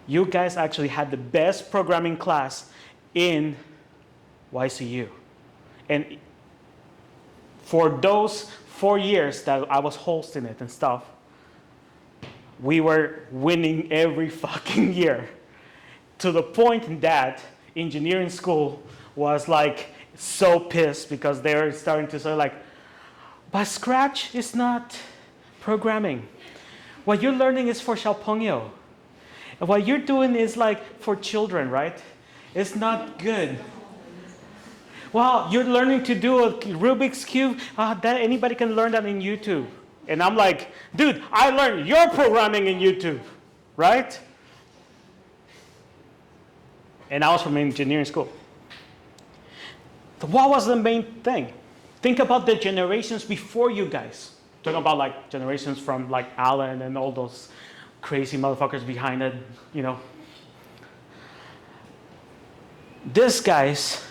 You guys actually had the best programming class in YCU. And for those 4 years that I was hosting it and stuff, we were winning every fucking year. To the point that engineering school was like so pissed because they were starting to say like, but Scratch is not programming. What you're learning is for Xiaopengyo. And what you're doing is like for children, right? It's not good. Well, you're learning to do a Rubik's Cube. That anybody can learn that in YouTube. And I'm like, dude, I learned your programming in YouTube, right? And I was from engineering school. So what was the main thing? Think about the generations before you guys. Talking about like generations from like Alan and all those crazy motherfuckers behind it, you know. These guys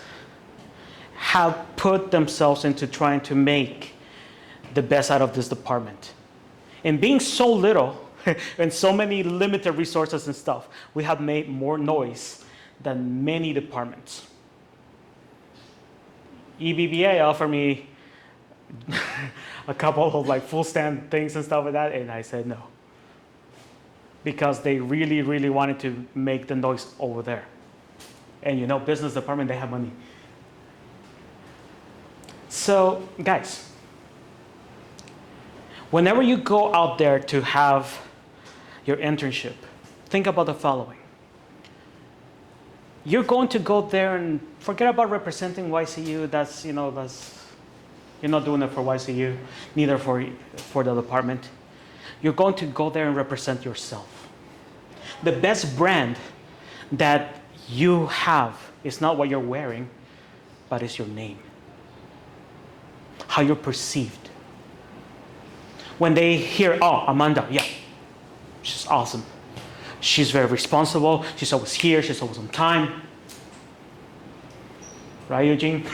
have put themselves into trying to make the best out of this department. And being so little and so many limited resources and stuff, we have made more noise than many departments. EBBA offered me a couple of like full stand things and stuff like that, and I said no. Because they really, really wanted to make the noise over there. And you know, business department, they have money. So, guys, whenever you go out there to have your internship, think about the following. You're going to go there and forget about representing YCU. That's, you're not doing it for YCU, neither for the department. You're going to go there and represent yourself. The best brand that you have is not what you're wearing, but it's your name. How you're perceived. When they hear, oh, Amanda, yeah, she's awesome. She's very responsible. She's always here. She's always on time. Right, Eugene?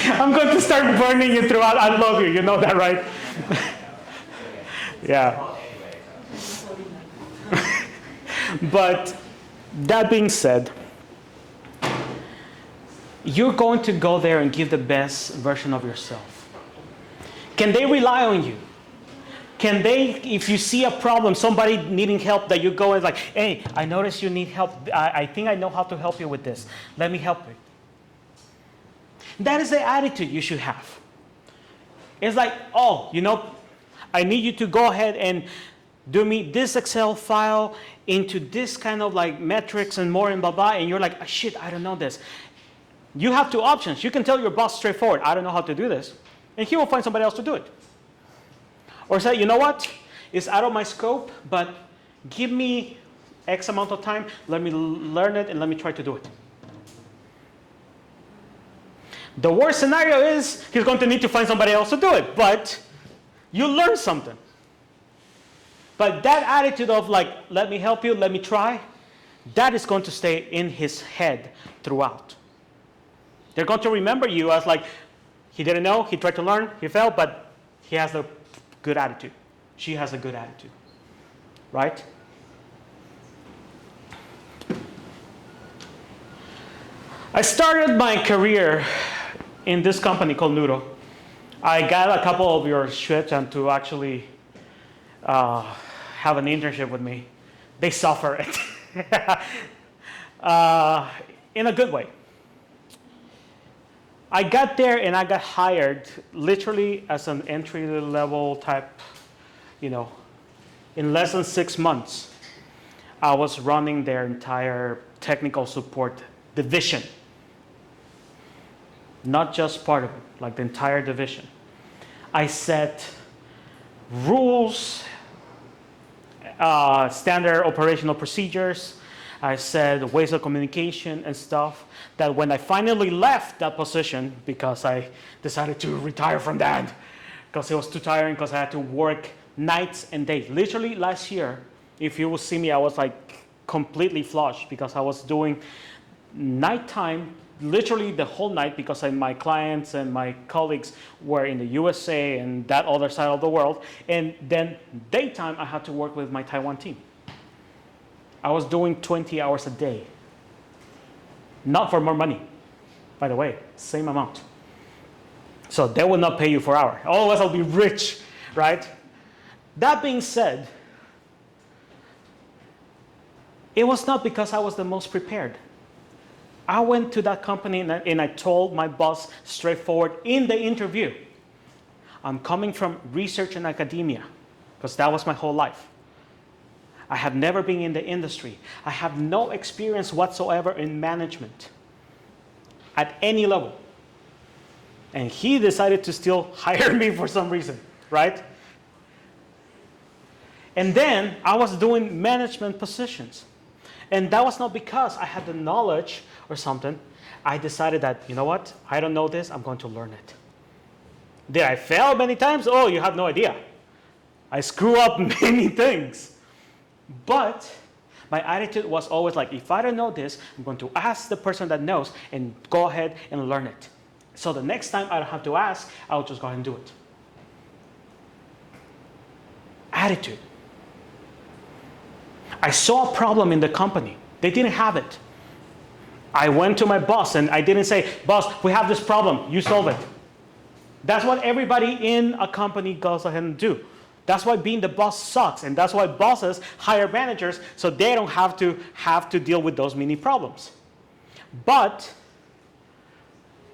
I'm going to start burning you throughout. I love you. You know that, right? Yeah. But that being said, you're going to go there and give the best version of yourself. Can they rely on you? Can they, if you see a problem, somebody needing help, that you go and like, hey, I noticed you need help. I think I know how to help you with this. Let me help you. That is the attitude you should have. It's like, oh, I need you to go ahead and do me this Excel file into this kind of like metrics and more and blah, blah. And you're like, oh, shit, I don't know this. You have two options. You can tell your boss straightforward, I don't know how to do this. And he will find somebody else to do it. Or say, you know what? It's out of my scope, but give me X amount of time. Let me learn it and let me try to do it. The worst scenario is he's going to need to find somebody else to do it, but you learn something. But that attitude of like, let me help you, let me try, that is going to stay in his head throughout. They're going to remember you as like, he didn't know, he tried to learn, he failed, but he has a good attitude. She has a good attitude, right? I started my career in this company called Nudo. I got a couple of your Xuechan to actually have an internship with me. They suffer it in a good way. I got there and I got hired literally as an entry-level type, in less than 6 months, I was running their entire technical support division. Not just part of it, like the entire division. I set rules, standard operational procedures. I said ways of communication and stuff that when I finally left that position, because I decided to retire from that, because it was too tiring, because I had to work nights and days. Literally last year, if you will see me, I was like completely flushed because I was doing nighttime, literally the whole night, because my clients and my colleagues were in the USA and that other side of the world. And then daytime, I had to work with my Taiwan team. I was doing 20 hours a day. Not for more money, by the way, same amount. So they will not pay you for hour. Otherwise I'll be rich, right? That being said, it was not because I was the most prepared. I went to that company and I told my boss straightforward in the interview, I'm coming from research and academia, because that was my whole life. I have never been in the industry. I have no experience whatsoever in management at any level. And he decided to still hire me for some reason, right? And then I was doing management positions. And that was not because I had the knowledge or something. I decided that, you know what? I don't know this. I'm going to learn it. Did I fail many times? Oh, you have no idea. I screw up many things. But my attitude was always like, if I don't know this, I'm going to ask the person that knows and go ahead and learn it. So the next time I don't have to ask, I'll just go ahead and do it. Attitude. I saw a problem in the company. They didn't have it. I went to my boss and I didn't say, boss, we have this problem. You solve it. That's what everybody in a company goes ahead and do. That's why being the boss sucks. And that's why bosses hire managers so they don't have to deal with those many problems. But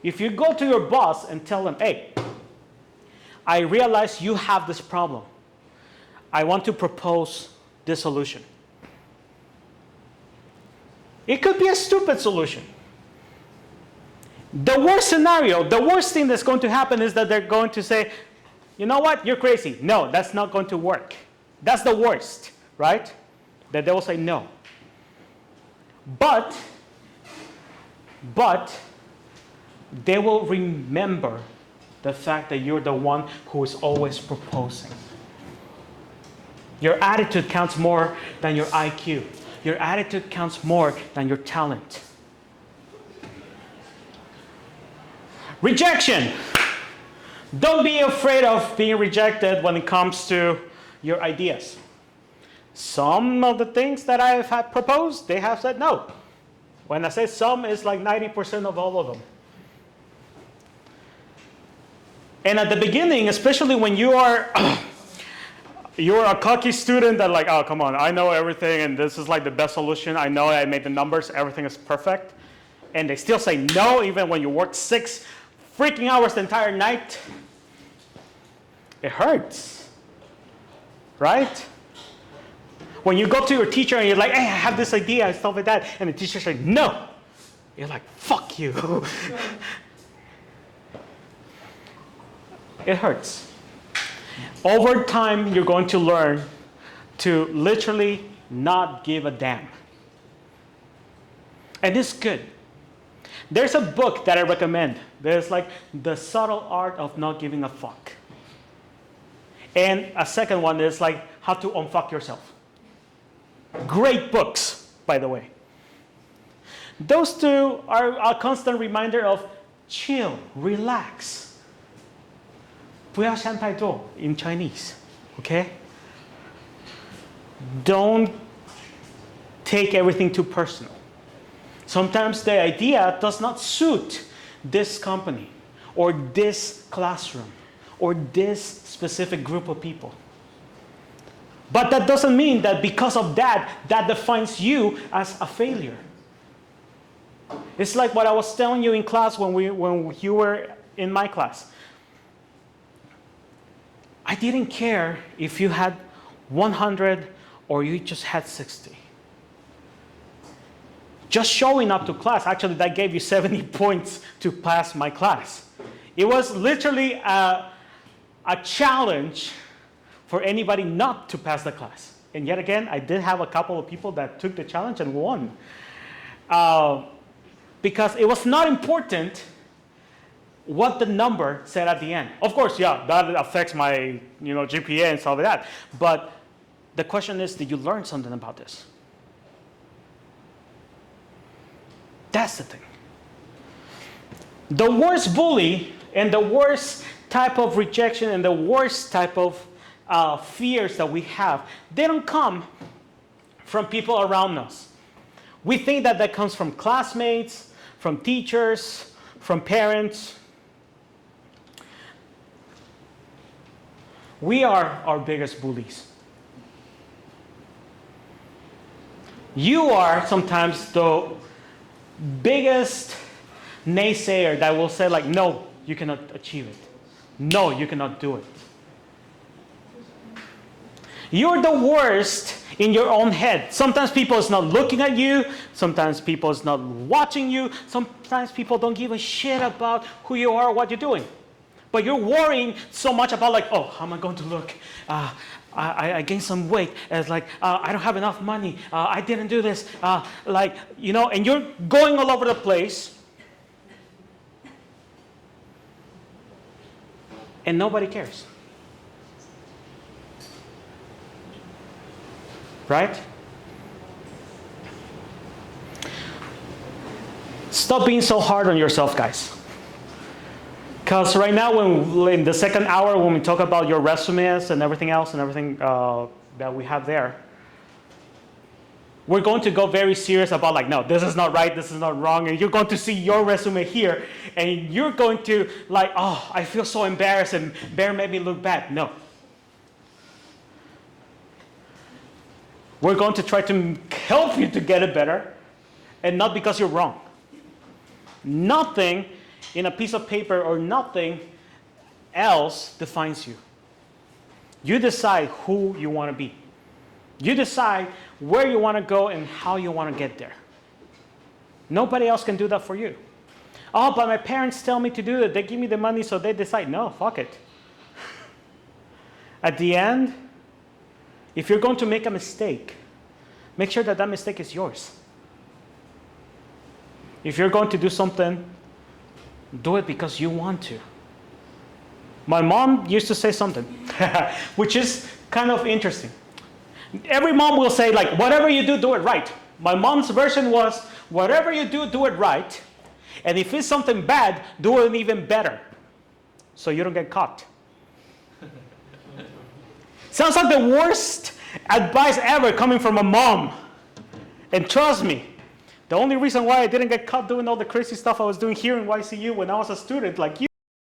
if you go to your boss and tell them, hey, I realize you have this problem. I want to propose this solution. It could be a stupid solution. The worst scenario, the worst thing that's going to happen is that they're going to say, you know what, you're crazy. No, that's not going to work. That's the worst, right? That they will say no. But they will remember the fact that you're the one who is always proposing. Your attitude counts more than your IQ. Your attitude counts more than your talent. Rejection. Don't be afraid of being rejected when it comes to your ideas. Some of the things that I have proposed, they have said no. When I say some, it's like 90% of all of them. And at the beginning, especially when you are you're a cocky student that like, oh, come on, I know everything and this is like the best solution. I know I made the numbers, everything is perfect. And they still say no even when you work 6 freaking hours the entire night. It hurts, right? When you go to your teacher and you're like, hey, I have this idea and stuff like that, and the teacher's like, no. You're like, fuck you. It hurts. Over time, you're going to learn to literally not give a damn. And it's good. There's a book that I recommend. There's like The Subtle Art of Not Giving a Fuck. And a second one is like How to Unfuck Yourself. Great books, by the way. Those two are a constant reminder of chill, relax. 不要想太多 in Chinese, okay? Don't take everything too personal. Sometimes the idea does not suit this company or this classroom or this specific group of people. But that doesn't mean that because of that, that defines you as a failure. It's like what I was telling you in class when you were in my class. I didn't care if you had 100 or you just had 60. Just showing up to class, actually that gave you 70 points to pass my class. It was literally a challenge for anybody not to pass the class. And yet again, I did have a couple of people that took the challenge and won. Because it was not important what the number said at the end. Of course, yeah, that affects my GPA and stuff like that. But the question is, did you learn something about this? That's the thing. The worst bully and the worst type of rejection and the worst type of fears that we have, they don't come from people around us. We think that that comes from classmates, from teachers, from parents. We are our biggest bullies. You are sometimes the biggest naysayer that will say like, no, you cannot achieve it. No, you cannot do it. You're the worst in your own head. Sometimes people is not looking at you. Sometimes people is not watching you. Sometimes people don't give a shit about who you are or what you're doing. But you're worrying so much about like, oh, how am I going to look? I gained some weight. It's like, I don't have enough money. I didn't do this. And you're going all over the place. And nobody cares. Right? Stop being so hard on yourself, guys. Because right now, in the second hour, when we talk about your resumes and everything else and everything that we have there, we're going to go very serious about like, no, this is not right, this is not wrong, and you're going to see your resume here, and you're going to like, oh, I feel so embarrassed, and Bear made me look bad. No. We're going to try to help you to get it better, and not because you're wrong. Nothing in a piece of paper or nothing else defines you. You decide who you want to be. You decide where you want to go and how you want to get there. Nobody else can do that for you. Oh, but my parents tell me to do it. They give me the money, so they decide. No, fuck it. At the end, if you're going to make a mistake, make sure that that mistake is yours. If you're going to do something, do it because you want to. My mom used to say something, which is kind of interesting. Every mom will say, like, whatever you do, do it right. My mom's version was, whatever you do, do it right. And if it's something bad, do it even better, so you don't get caught. Sounds like the worst advice ever coming from a mom. And trust me, the only reason why I didn't get caught doing all the crazy stuff I was doing here in YCU when I was a student like you